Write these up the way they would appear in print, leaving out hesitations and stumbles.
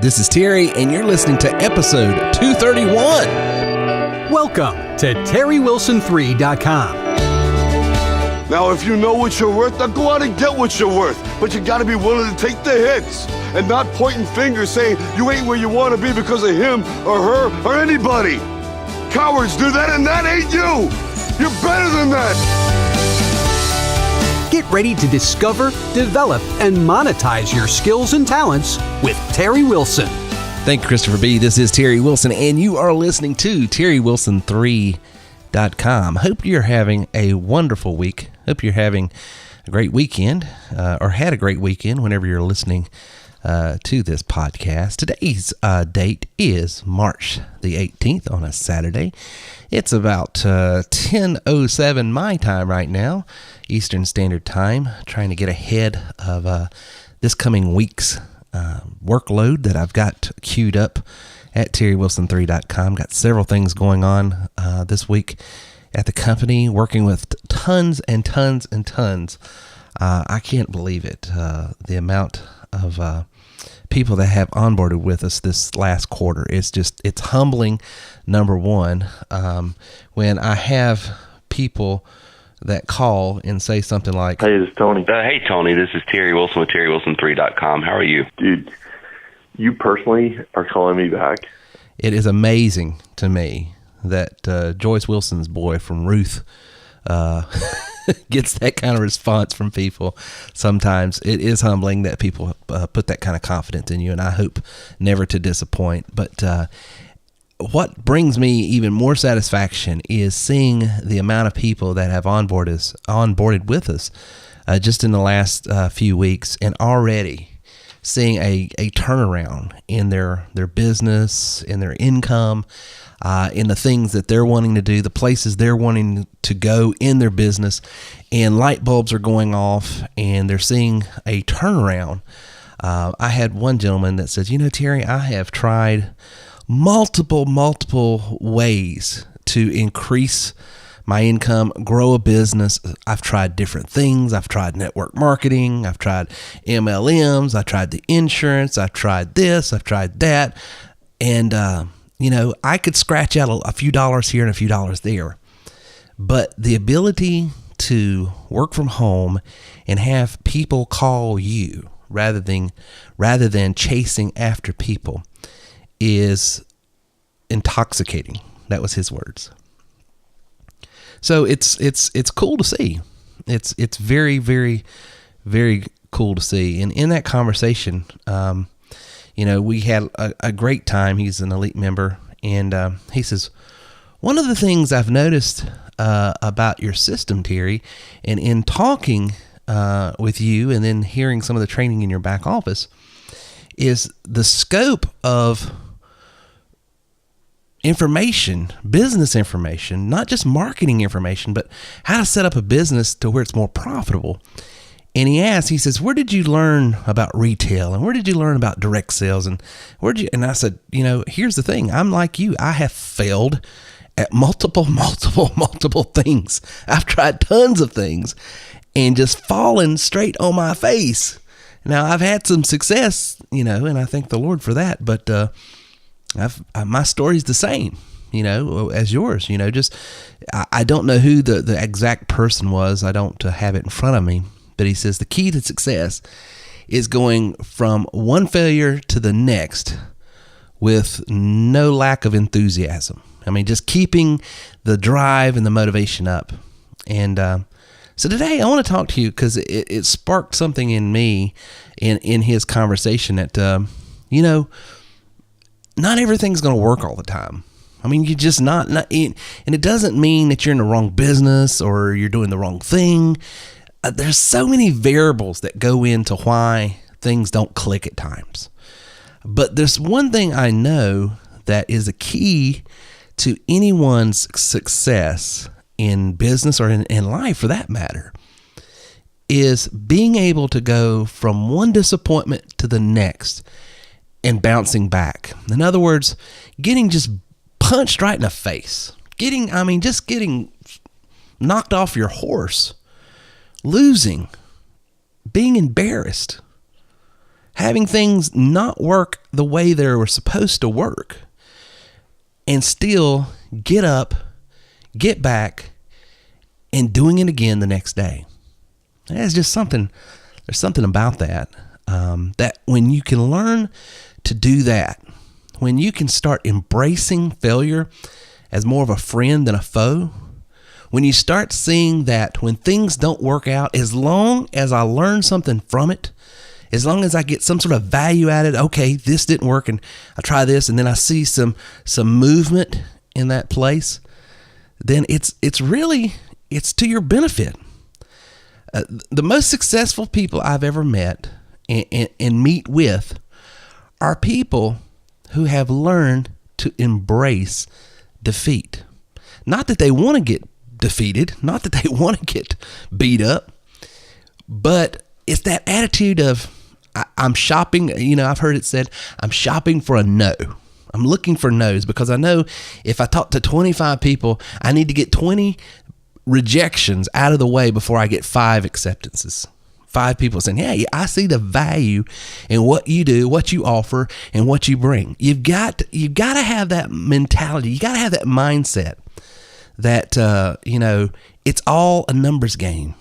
This is Terry, and you're listening to episode 231. Welcome to TerryWilson3.com. Now, if you know what you're worth, then go out and get what you're worth. But you gotta be willing to take the hits and not pointing fingers saying you ain't where you wanna be because of him or her or anybody. Cowards do that, and that ain't you. You're better than that. Get ready to discover, develop, and monetize your skills and talents with Terry Wilson. Thank you, Christopher B. This is Terry Wilson, and you are listening to TerryWilson3.com. Hope you're having a wonderful week. Hope you're having a great weekend, or had a great weekend whenever you're listening to this podcast. Today's date is March the 18th on a Saturday. It's about 10:07 my time right now, Eastern Standard Time, trying to get ahead of this coming week's workload that I've got queued up at TerryWilson3.com. Got several things going on this week at the company, working with tons and tons and tons. I can't believe it, the amount of people that have onboarded with us this last quarter. It's humbling, number one, when I have people that call and say something like, "Hey, this is Tony." Hey, Tony, this is Terry Wilson with TerryWilson3.com. How are you? Dude, you personally are calling me back. It is amazing to me that Joyce Wilson's boy from Ruth gets that kind of response from people. Sometimes it is humbling that people put that kind of confidence in you, and I hope never to disappoint. But what brings me even more satisfaction is seeing the amount of people that have onboarded with us just in the last few weeks, and already seeing a turnaround in their business, in their income, in the things that they're wanting to do, the places they're wanting to go in their business, and light bulbs are going off, and they're seeing a turnaround. I had one gentleman that says, Terry, I have tried multiple ways to increase my income, grow a business. I've tried different things. I've tried network marketing. I've tried MLMs. I tried the insurance. I've tried this. I've tried that. And, I could scratch out a few dollars here and a few dollars there. But the ability to work from home and have people call you rather than chasing after people is intoxicating. That was his words. So it's cool to see. It's very, very, very cool to see. And in that conversation, we had a great time. He's an elite member, and he says, one of the things I've noticed about your system, Terry, and in talking with you and then hearing some of the training in your back office, is the scope of information, business information, not just marketing information, but how to set up a business to where it's more profitable. And he says, where did you learn about retail? And where did you learn about direct sales? And and I said, here's the thing. I'm like you. I have failed at multiple things. I've tried tons of things and just fallen straight on my face. Now I've had some success, and I thank the Lord for that. But, my story's the same, as yours, I don't know who the exact person was. I don't have it in front of me, but he says the key to success is going from one failure to the next with no lack of enthusiasm. Just keeping the drive and the motivation up. And, so today I want to talk to you because it sparked something in me in his conversation that, not everything's going to work all the time. You just not, and it doesn't mean that you're in the wrong business or you're doing the wrong thing. There's so many variables that go into why things don't click at times. But there's one thing I know that is a key to anyone's success in business or in life for that matter, is being able to go from one disappointment to the next and bouncing back. In other words, getting just punched right in the face. Getting knocked off your horse. Losing. Being embarrassed. having things not work the way they were supposed to work, and still get up, get back, and doing it again the next day. There's just something about that, that when you can learn to do that, when you can start embracing failure as more of a friend than a foe, when you start seeing that when things don't work out, as long as I learn something from it, as long as I get some sort of value out of it, okay, this didn't work and I try this, and then I see some movement in that place, then it's to your benefit. The most successful people I've ever met and meet with are people who have learned to embrace defeat. Not that they want to get defeated, not that they want to get beat up, but it's that attitude of, I'm shopping, I've heard it said, I'm shopping for a no. I'm looking for no's because I know if I talk to 25 people, I need to get 20 rejections out of the way before I get 5 acceptances. 5 people saying, yeah, I see the value in what you do, what you offer, and what you bring. You've got to have that mentality. You got to have that mindset that, it's all a numbers game.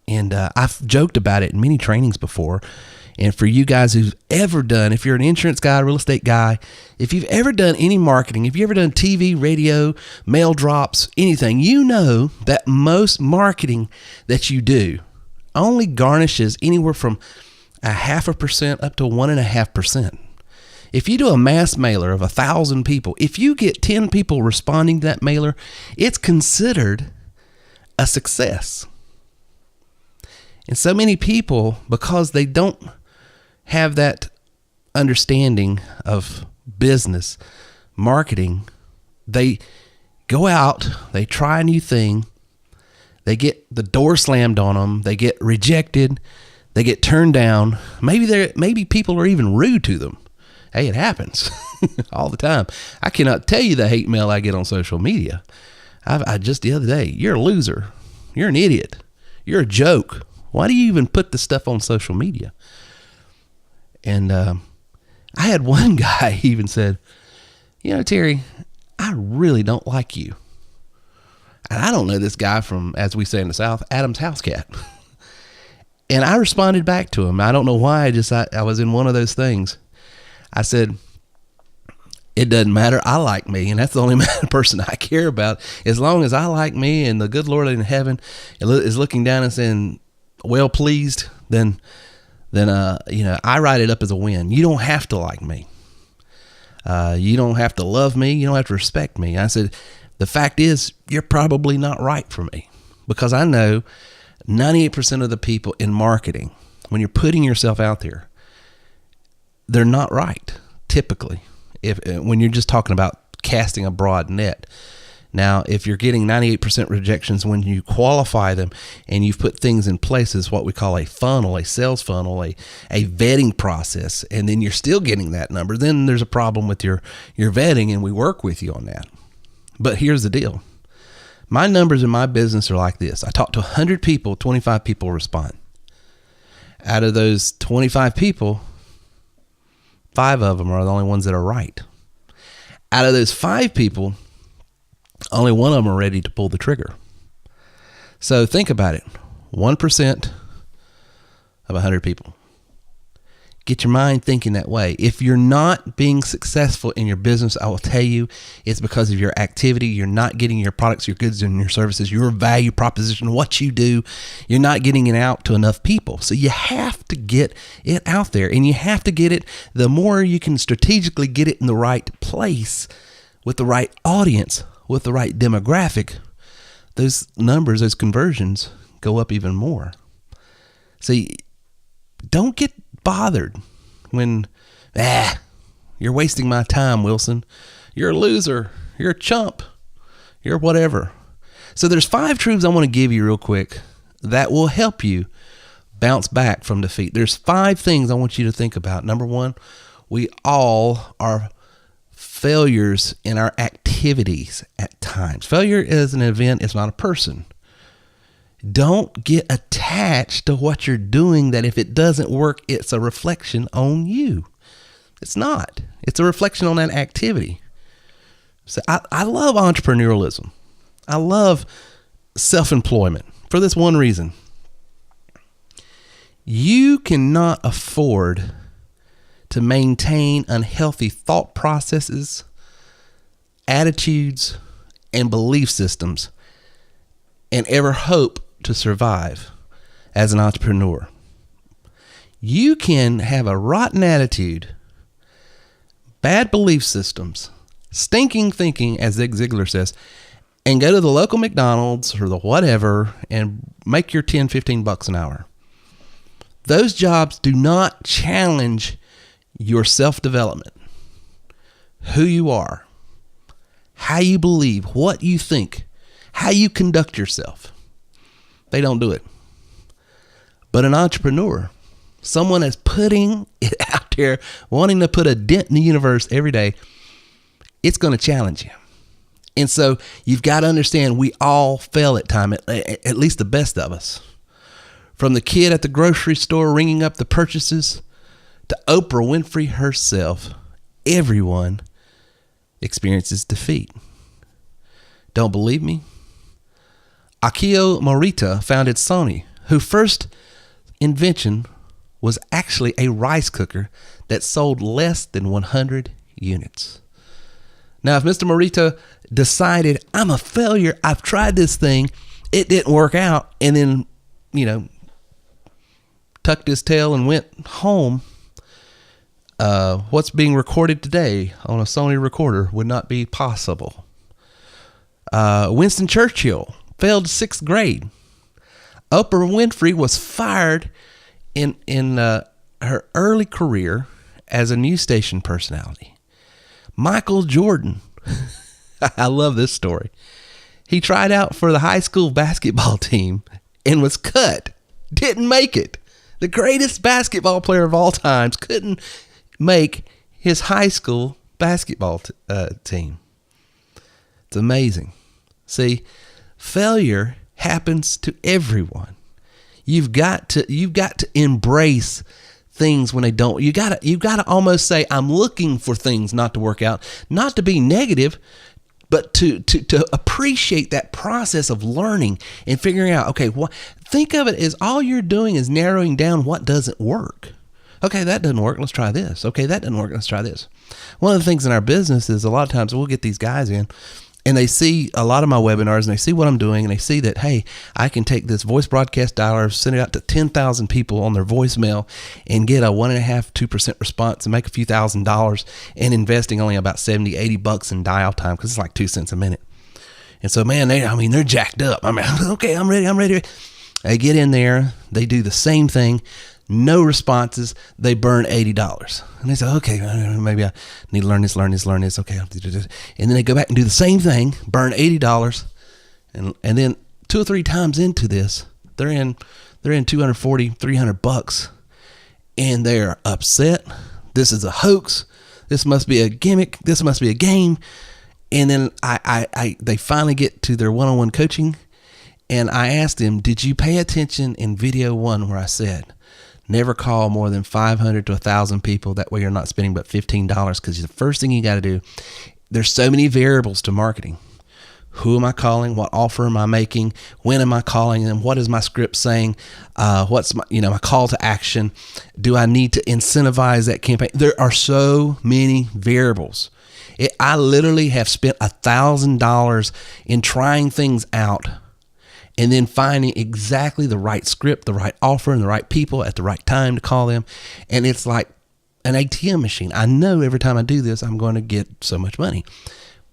And I've joked about it in many trainings before. And for you guys who've ever done, if you're an insurance guy, real estate guy, if you've ever done any marketing, if you've ever done TV, radio, mail drops, anything, you know that most marketing that you do only garnishes anywhere from 0.5% up to 1.5%. If you do a mass mailer of 1,000 people, if you get 10 people responding to that mailer, it's considered a success. And so many people, because they don't have that understanding of business, marketing, they go out, they try a new thing, they get the door slammed on them, they get rejected, they get turned down. Maybe people are even rude to them. Hey, it happens all the time. I cannot tell you the hate mail I get on social media. I just the other day, you're a loser, you're an idiot, you're a joke. Why do you even put this stuff on social media? And I had one guy even said, Terry, I really don't like you. And I don't know this guy from, as we say in the South, Adam's house cat. And I responded back to him. I don't know why. I was in one of those things. I said, it doesn't matter. I like me, and that's the only person I care about. As long as I like me and the good Lord in heaven is looking down and saying, well pleased, then I write it up as a win. You don't have to like me. You don't have to love me. You don't have to respect me. I said, the fact is, you're probably not right for me, because I know 98% of the people in marketing, when you're putting yourself out there, they're not right. Typically, when you're just talking about casting a broad net. Now, if you're getting 98% rejections when you qualify them and you've put things in place as what we call a funnel, a sales funnel, a vetting process, and then you're still getting that number, then there's a problem with your vetting, and we work with you on that. But here's the deal. My numbers in my business are like this. I talk to 100 people, 25 people respond. Out of those 25 people, 5 of them are the only ones that are right. Out of those 5 people, only 1 of them are ready to pull the trigger. So think about it. 1% of 100 people. Get your mind thinking that way. If you're not being successful in your business, I will tell you it's because of your activity. You're not getting your products, your goods, and your services, your value proposition, what you do. You're not getting it out to enough people. So you have to get it out there, and you have to get it. The more you can strategically get it in the right place with the right audience, with the right demographic, those numbers, those conversions go up even more. See, don't get bothered when, you're wasting my time, Wilson. You're a loser. You're a chump. You're whatever. So there's 5 truths I want to give you real quick that will help you bounce back from defeat. There's 5 things I want you to think about. Number 1, we all are failures in our activities at times. Failure is an event. It's not a person. Don't get attached to what you're doing, that if it doesn't work, it's a reflection on you. It's not. It's a reflection on that activity. So I love entrepreneurialism. I love self-employment for this one reason. You cannot afford to maintain unhealthy thought processes, attitudes, and belief systems and ever hope to survive as an entrepreneur. You can have a rotten attitude, bad belief systems, stinking thinking, as Zig Ziglar says, and go to the local McDonald's or the whatever and make your $10-15 an hour. Those jobs do not challenge your self-development, who you are, how you believe, what you think, how you conduct yourself. They don't do it. But an entrepreneur, someone that's putting it out there, wanting to put a dent in the universe every day, it's going to challenge you. And so you've got to understand, we all fail at times, at least the best of us. From the kid at the grocery store ringing up the purchases to Oprah Winfrey herself, everyone experiences defeat. Don't believe me? Akio Morita founded Sony, whose first invention was actually a rice cooker that sold less than 100 units. Now, if Mr. Morita decided, I'm a failure, I've tried this thing, it didn't work out, and then, tucked his tail and went home, what's being recorded today on a Sony recorder would not be possible. Winston Churchill failed 6th grade. Oprah Winfrey was fired in her early career as a news station personality. Michael Jordan, I love this story. He tried out for the high school basketball team and was cut. Didn't make it. The greatest basketball player of all times couldn't make his high school basketball team. It's amazing. See, failure happens to everyone. You've got to embrace things when they don't. You gotta almost say, I'm looking for things not to work out, not to be negative, but to appreciate that process of learning and figuring out, okay, think of it as all you're doing is narrowing down what doesn't work. Okay, that doesn't work. Let's try this. Okay, that doesn't work. Let's try this. One of the things in our business is a lot of times we'll get these guys in and they see a lot of my webinars and they see what I'm doing and they see that, hey, I can take this voice broadcast dialer, send it out to 10,000 people on their voicemail and get a 1.5-2% response and make a few $1,000s and investing only about $70-80 in dial time because it's like 2 cents a minute. And so, man, they're jacked up. Okay, I'm ready. They get in there, they do the same thing, no responses, they burn $80. And they say, okay, maybe I need to learn this. Okay. And then they go back and do the same thing, burn $80. And then 2 or 3 times into this, they're in $240-300 and they're upset. This is a hoax. This must be a gimmick. This must be a game. And then they finally get to their one-on-one coaching. And I asked him, did you pay attention in video 1 where I said, never call more than 500 to 1,000 people. That way you're not spending but $15, because the first thing you got to do, there's so many variables to marketing. Who am I calling? What offer am I making? When am I calling them? What is my script saying? What's my call to action? Do I need to incentivize that campaign? There are so many variables. I literally have spent $1,000 in trying things out and then finding exactly the right script, the right offer, and the right people at the right time to call them. And it's like an ATM machine. I know every time I do this, I'm going to get so much money.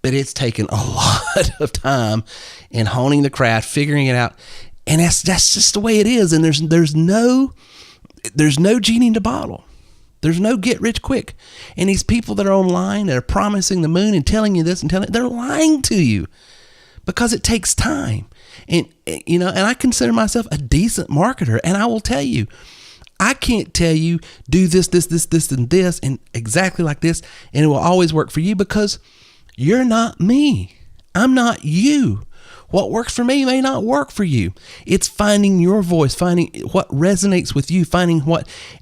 But it's taken a lot of time in honing the craft, figuring it out. And that's just the way it is. And there's no genie in the bottle. There's no get rich quick. And these people that are online that are promising the moon and telling you this and they're lying to you because it takes time. And I consider myself a decent marketer, and I will tell you, I can't tell you do this, and this, and exactly like this, and it will always work for you because you're not me. I'm not you. What works for me may not work for you. It's finding your voice, finding what resonates with you,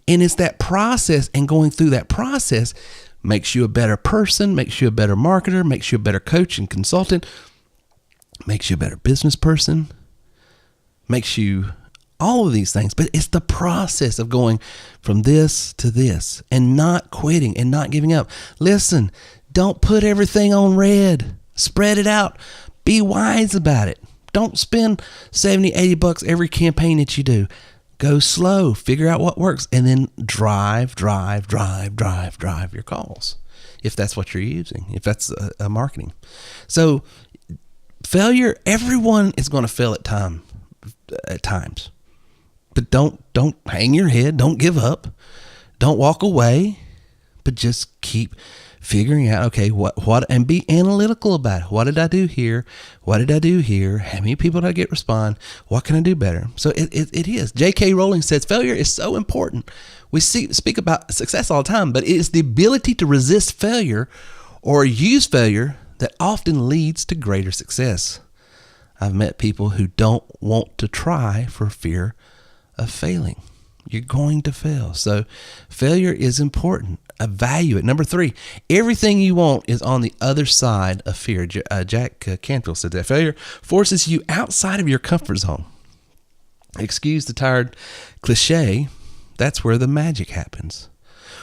and it's that process, and going through that process makes you a better person, makes you a better marketer, makes you a better coach and consultant, makes you a better business person, makes you all of these things. But it's the process of going from this to this and not quitting and not giving up. Listen, don't put everything on red. Spread it out. Be wise about it. Don't spend $70, $80 every campaign that you do. Go slow, figure out what works, and then drive your calls, if that's what you're using, if that's a marketing. So failure, everyone is going to fail at times. But don't hang your head, don't give up, don't walk away, but just keep figuring out, okay, what, and be analytical about it. What did I do here? What did I do here? How many people did I get respond? What can I do better? So it is. J.K. Rowling says failure is so important. We speak about success all the time, but it is the ability to resist failure or use failure that often leads to greater success. I've met people who don't want to try for fear of failing. You're going to fail. So failure is important. Evaluate. Number 3, everything you want is on the other side of fear. Jack Canfield said that. Failure forces you outside of your comfort zone. Excuse the tired cliche. That's where the magic happens.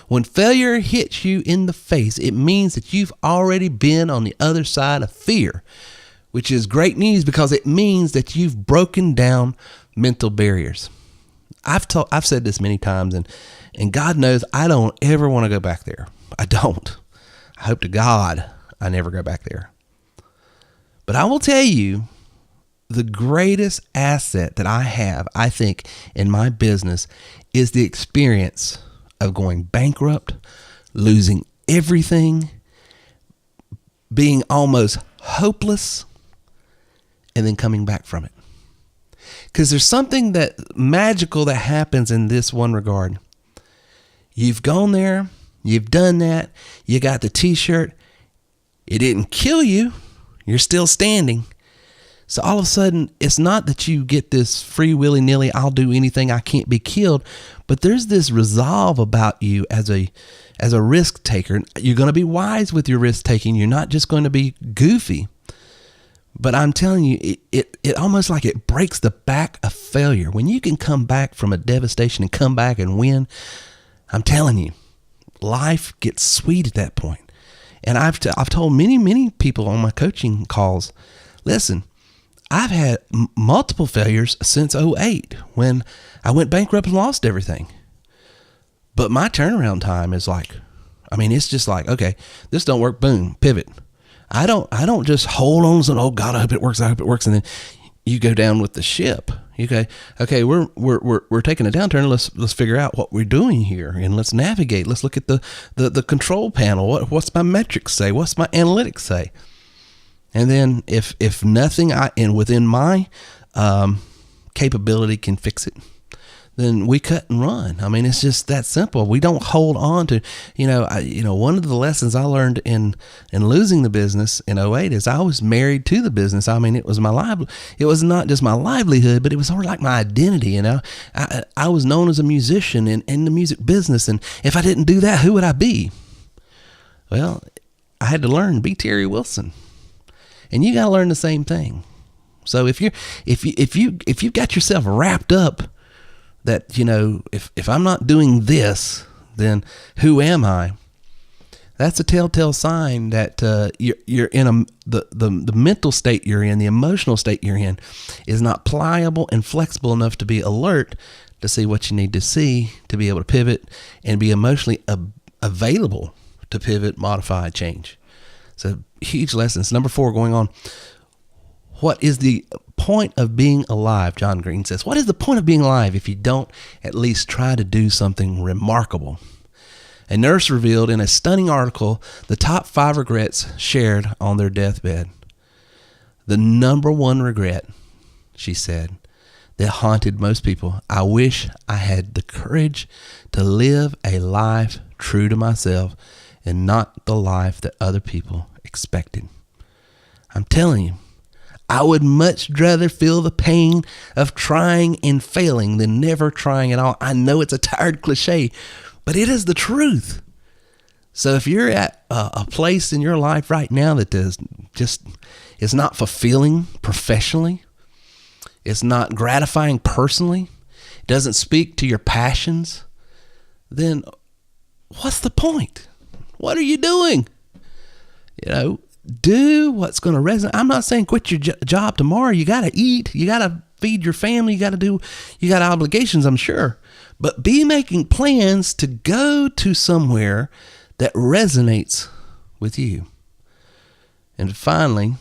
When failure hits you in the face, it means that you've already been on the other side of fear, which is great news because it means that you've broken down mental barriers. I've said this many times, and God knows I don't ever want to go back there. I don't. I hope to God I never go back there. But I will tell you, the greatest asset that I have, I think, in my business is the experience of going bankrupt, losing everything, being almost hopeless, and then coming back from it. Because there's something that magical that happens in this one regard. You've gone there, you've done that, you got the t-shirt, it didn't kill you, you're still standing. So all of a sudden, it's not that you get this free willy-nilly, I'll do anything, I can't be killed, but there's this resolve about you as a risk taker. You're going to be wise with your risk taking. You're not just going to be goofy. But I'm telling you, it almost like it breaks the back of failure. When you can come back from a devastation and come back and win, I'm telling you, life gets sweet at that point. And I've told many people on my coaching calls, listen, I've had multiple failures since 2008 when I went bankrupt and lost everything. But my turnaround time is it's just like, okay, this don't work, boom, pivot. I don't just hold on and say, oh God, I hope it works, and then you go down with the ship. You go, okay, we're taking a downturn. Let's figure out what we're doing here, and let's navigate. Let's look at the control panel. What's my metrics say? What's my analytics say? And then if nothing within my capability can fix it, then we cut and run. I mean, it's just that simple. We don't hold on to, one of the lessons I learned in losing the business in 2008 is I was married to the business. I mean, it was it was not just my livelihood, but it was sort of like my identity. I was known as a musician in the music business. And if I didn't do that, who would I be? Well, I had to learn, be Terry Wilson. And you got to learn the same thing. So if you've got yourself wrapped up that, if I'm not doing this, then who am I? That's a telltale sign that you're in the mental state you're in, the emotional state you're in, is not pliable and flexible enough to be alert to see what you need to see, to be able to pivot and be emotionally available to pivot, modify, change. So huge lessons. Number 4, going on. What is the point of being alive? John Green says, what is the point of being alive if you don't at least try to do something remarkable? A nurse revealed in a stunning article the top 5 regrets shared on their deathbed. The number 1 regret, she said, that haunted most people: I wish I had the courage to live a life true to myself and not the life that other people expected. I'm telling you, I would much rather feel the pain of trying and failing than never trying at all. I know it's a tired cliche, but it is the truth. So if you're at a place in your life right now that is not fulfilling professionally, it's not gratifying personally, it doesn't speak to your passions, then what's the point? What are you doing? Do what's going to resonate. I'm not saying quit your job tomorrow. You got to eat. You got to feed your family. You got obligations, I'm sure. But be making plans to go to somewhere that resonates with you. And finally,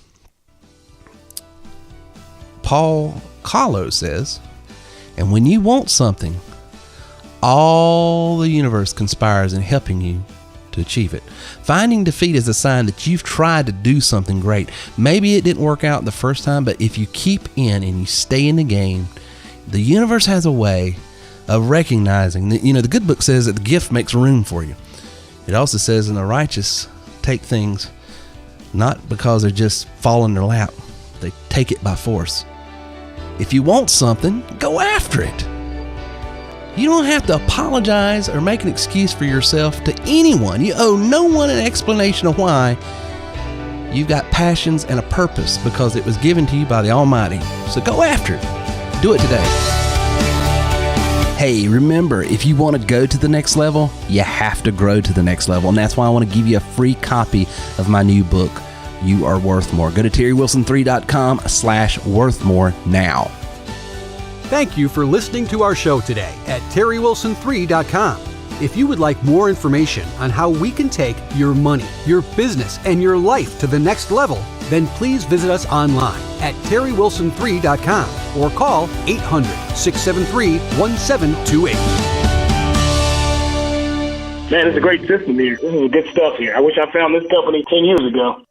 Paul Kahlo says, and when you want something, all the universe conspires in helping you to achieve it. Finding defeat is a sign that you've tried to do something great. Maybe it didn't work out the first time, but if you keep in and you stay in the game, the universe has a way of recognizing that, the good book says that the gift makes room for you. It also says, and the righteous take things not because they're just fall in their lap. They take it by force. If you want something, go after it. You don't have to apologize or make an excuse for yourself to anyone. You owe no one an explanation of why. You've got passions and a purpose because it was given to you by the Almighty. So go after it. Do it today. Hey, remember, if you want to go to the next level, you have to grow to the next level. And that's why I want to give you a free copy of my new book, You Are Worth More. Go to terrywilson3.com/worthmore now. Thank you for listening to our show today at terrywilson3.com. If you would like more information on how we can take your money, your business, and your life to the next level, then please visit us online at terrywilson3.com or call 800-673-1728. Man, it's a great system here. This is good stuff here. I wish I found this company 10 years ago.